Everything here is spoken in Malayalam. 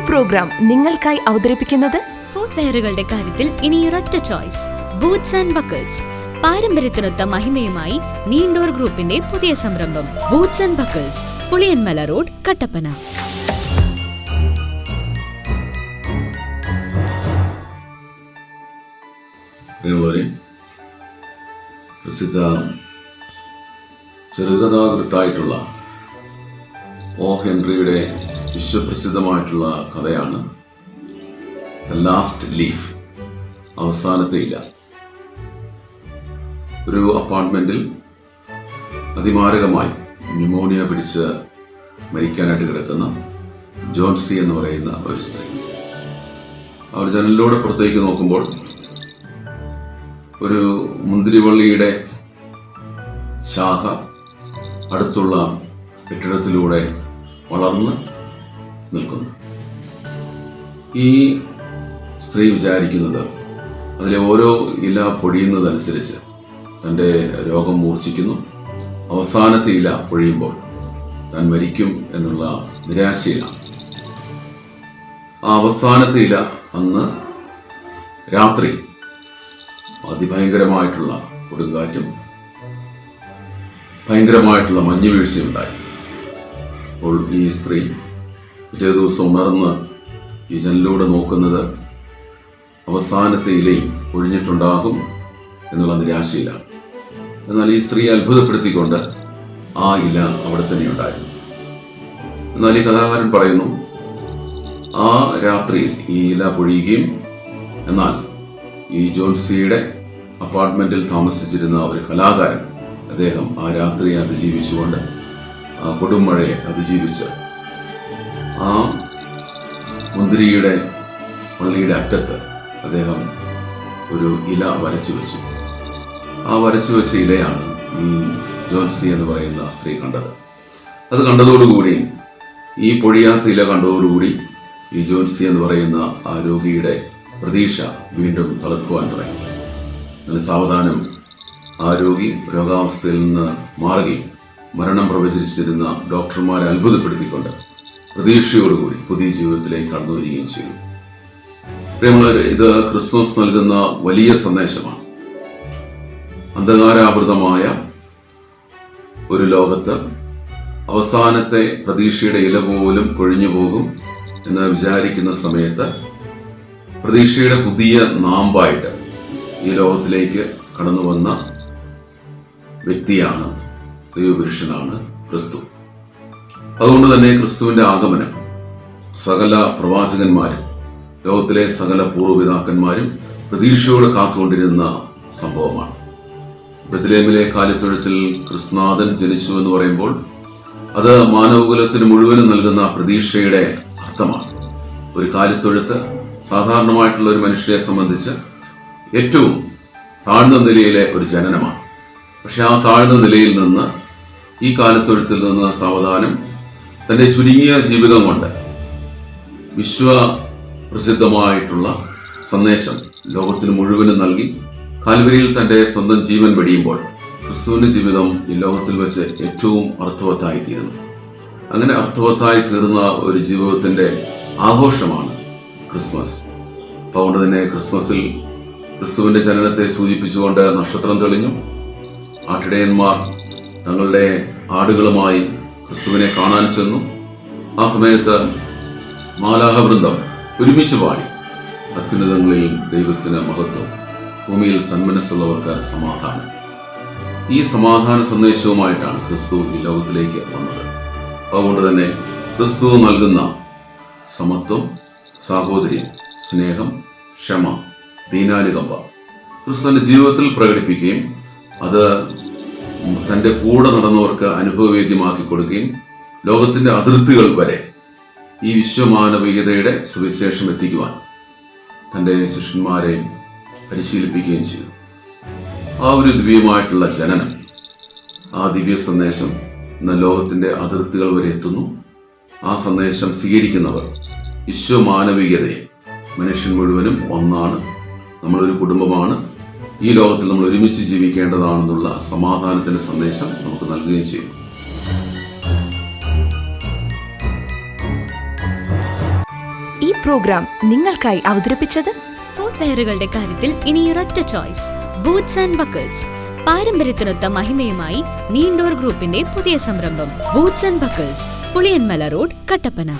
പ്രോഗ്രാം നിങ്ങൾക്കായി അവതരിപ്പിക്കുന്നത് ഫുട്വെയറുകളുടെ കാര്യത്തിൽ ഇനി ഒരൊറ്റ ചോയ്സ്, ബൂട്ട്സ് ആൻഡ് ബക്കിൾസ്. പാരമ്പര്യത്തിനൊത്ത മഹിമയുമായി നീണ്ടോർ ഗ്രൂപ്പിന്റെ പുതിയ സംരംഭം boots and buckles, Puliyanmala road, Kattappana. പ്രസിദ്ധ ചെറുകഥാകൃത്തായിട്ടുള്ള ഒ ഹെൻറിയുടെ വിശ്വപ്രസിദ്ധമായിട്ടുള്ള കഥയാണ് ദ ലാസ്റ്റ് ലീഫ്, അവസാനത്തെ ഇല. ഒരു അപ്പാർട്ട്മെന്റിൽ അതിമാരകമായി ന്യൂമോണിയ പിടിച്ച് മരിക്കാനായിട്ട് കിടക്കുന്ന ജോൺസി എന്ന് പറയുന്ന ഒരു സ്ത്രീ. അവർ ജനലിലൂടെ പുറത്തേക്ക് നോക്കുമ്പോൾ ഒരു മുന്തിരിവള്ളിയുടെ ശാഖ അടുത്തുള്ള കെട്ടിടത്തിലൂടെ വളർന്ന് നിൽക്കുന്നു. ഈ സ്ത്രീ വിചാരിക്കുന്നത് അതിലെ ഓരോ ഇല പൊഴിയുന്നതനുസരിച്ച് തൻ്റെ രോഗം മൂർച്ഛിക്കുന്നു, അവസാനത്തെ ഇല പൊഴിയുമ്പോൾ താൻ മരിക്കും എന്നുള്ള നിരാശയിലാണ്. ആ അവസാനത്തെ ഇല അന്ന് രാത്രി അതിഭയങ്കരമായിട്ടുള്ള കൊടുങ്കാറ്റും ഭയങ്കരമായിട്ടുള്ള മഞ്ഞുവീഴ്ചയുണ്ടായി. അപ്പോൾ ഈ സ്ത്രീ പിറ്റേ ദിവസം ഉണർന്ന് ഈ ജനലിലൂടെ നോക്കുന്നത് അവസാനത്തെ ഇലയും ഒഴിഞ്ഞിട്ടുണ്ടാകും എന്നുള്ള നിരാശയിലാണ്. എന്നാൽ ഈ സ്ത്രീ അത്ഭുതപ്പെടുത്തിക്കൊണ്ട് ആ ഇല അവിടെ തന്നെ ഉണ്ടായിരുന്നു. എന്നാൽ ഈ കഥാകാരൻ പറയുന്നു, ആ രാത്രിയിൽ ഈ ഇല പൊഴിയുകയും എന്നാൽ ഈ ജോൺസിയുടെ അപ്പാർട്ട്മെന്റിൽ താമസിച്ചിരുന്ന ഒരു കലാകാരൻ, അദ്ദേഹം ആ രാത്രിയെ അതിജീവിച്ചുകൊണ്ട് ആ കൊടുമഴയെ അതിജീവിച്ച് ആ മുന്തിരിയുടെ വള്ളിയുടെ അറ്റത്ത് അദ്ദേഹം ഒരു ഇല വരച്ചു വെച്ചു. ആ വരച്ചു വെച്ച ഇലയാണ് ഈ ജോൺസി എന്ന് പറയുന്ന സ്ത്രീ കണ്ടത്. അത് കണ്ടതോടുകൂടി, ഈ പൊഴിയാത്ത ഇല കണ്ടതോടുകൂടി ഈ ജോൺസി എന്ന് പറയുന്ന ആ രോഗിയുടെ പ്രതീക്ഷ വീണ്ടും തളർത്തുവാൻ തുടങ്ങി. അങ്ങനെ സാവധാനം ആ രോഗി രോഗാവസ്ഥയിൽ നിന്ന് മാറുകയും മരണം പ്രവചിച്ചിരുന്ന ഡോക്ടർമാരെ അത്ഭുതപ്പെടുത്തിക്കൊണ്ട് പ്രതീക്ഷയോടുകൂടി പുതിയ ജീവിതത്തിലേക്ക് കടന്നു വരികയും ചെയ്തു. പ്രിയമുള്ളവരെ, ഇത് ക്രിസ്മസ് നൽകുന്ന വലിയ സന്ദേശമാണ്. അന്ധകാരാവൃതമായ ഒരു ലോകത്ത് അവസാനത്തെ പ്രതീക്ഷയുടെ ഇല പോലും കൊഴിഞ്ഞു പോകും എന്ന് വിചാരിക്കുന്ന സമയത്ത് പ്രതീക്ഷയുടെ പുതിയ നാമ്പായിട്ട് ഈ ലോകത്തിലേക്ക് കടന്നു വന്ന വ്യക്തിയാണ്, ദൈവപുരുഷനാണ് ക്രിസ്തു. അതുകൊണ്ട് തന്നെ ക്രിസ്തുവിന്റെ ആഗമനം സകല പ്രവാചകന്മാരും ലോകത്തിലെ സകല പൂർവ്വപിതാക്കന്മാരും പ്രതീക്ഷയോടെ കാത്തുകൊണ്ടിരുന്ന സംഭവമാണ്. ബെത്ലഹേമിലെ കാലിത്തൊഴുത്തിൽ ക്രിസ്തുനാഥൻ ജനിച്ചു എന്ന് പറയുമ്പോൾ അത് മാനവകുലത്തിന് മുഴുവനും നൽകുന്ന പ്രതീക്ഷയുടെ അർത്ഥമാണ്. ഒരു കാലിത്തൊഴുത്ത് സാധാരണമായിട്ടുള്ള ഒരു മനുഷ്യരെ സംബന്ധിച്ച് ഏറ്റവും താഴ്ന്ന നിലയിലെ ഒരു ജനനമാണ്. പക്ഷെ ആ താഴ്ന്ന നിലയിൽ നിന്ന്, ഈ കാലത്തൊഴുത്തിൽ നിന്ന് സാവധാനം തൻ്റെ ചുരുങ്ങിയ ജീവിതം കൊണ്ട് വിശ്വപ്രസിദ്ധമായിട്ടുള്ള സന്ദേശം ലോകത്തിന് മുഴുവനും നൽകി കാൽവരിയിൽ തൻ്റെ സ്വന്തം ജീവൻ വെടിയുമ്പോൾ ക്രിസ്തുവിൻ്റെ ജീവിതം ഈ ലോകത്തിൽ വെച്ച് ഏറ്റവും അർത്ഥവത്തായി തീരുന്നു. അങ്ങനെ അർത്ഥവത്തായി തീർന്ന ഒരു ജീവിതത്തിൻ്റെ ആഘോഷമാണ് ക്രിസ്മസ്. അതുകൊണ്ട് തന്നെ ക്രിസ്മസിൽ ക്രിസ്തുവിന്റെ ജനനത്തെ സൂചിപ്പിച്ചുകൊണ്ട് നക്ഷത്രം തെളിഞ്ഞു. ആട്ടിടയന്മാർ തങ്ങളുടെ ആടുകളുമായി ക്രിസ്തുവിനെ കാണാൻ ചെന്നു. ആ സമയത്ത് മാലാഹവൃന്ദം ഒരുമിച്ച് പാടി, അത്യുന്നതങ്ങളിൽ ദൈവത്തിന് മഹത്വം, ഭൂമിയിൽ സന്മനസ്സുള്ളവർക്ക് സമാധാനം. ഈ സമാധാന സന്ദേശവുമായിട്ടാണ് ക്രിസ്തു ഈ ലോകത്തിലേക്ക് വന്നത്. അതുകൊണ്ട് തന്നെ ക്രിസ്തു നൽകുന്ന സമത്വം, സാഹോദര്യം, സ്നേഹം, ക്ഷമ, ദീനാനുകമ്പ ക്രിസ്തുവിന്റെ ജീവിതത്തിൽ പ്രകടിപ്പിക്കുകയും അത് തൻ്റെ കൂടെ നടന്നവർക്ക് അനുഭവവേദ്യമാക്കി കൊടുക്കുകയും ലോകത്തിന്റെ അതിർത്തികൾ വരെ ഈ വിശ്വമാനവികതയുടെ സുവിശേഷം എത്തിക്കുവാൻ തൻ്റെ ശിഷ്യന്മാരെ പരിശീലിപ്പിക്കുകയും ചെയ്തു. ആ ഒരു ദിവ്യമായിട്ടുള്ള ജനനം, ആ ദിവ്യ സന്ദേശം ഇന്ന് ലോകത്തിന്റെ അതിർത്തികൾ വരെ എത്തുന്നു. ആ സന്ദേശം സ്വീകരിക്കുന്നവർ വിശ്വമാനവികതയെ, മനുഷ്യൻ മുഴുവനും ഒന്നാണ്, നമ്മളൊരു കുടുംബമാണ്, ഈ ലോകത്തിൽ നമ്മൾ ഒരുമിച്ച് ജീവിക്കേണ്ടതാണെന്നുള്ള സമാധാനത്തിന്റെ സന്ദേശം നമുക്ക് നൽകുകയും ചെയ്യും. ഈ പ്രോഗ്രാം നിങ്ങൾക്കായി അവതരിപ്പിച്ചത് ഫുട്വെയറുകളുടെ കാര്യത്തിൽ ഇനി ഒരൊറ്റ ചോയ്സ്, ബൂട്ട്സ് ആൻഡ് ബക്കിൾസ്. പാരമ്പര്യത്തിനൊത്ത മഹിമയുമായി നീണ്ടോർ ഗ്രൂപ്പിന്റെ പുതിയ സംരംഭം boots and buckles, Puliyanmala road, Kattappana.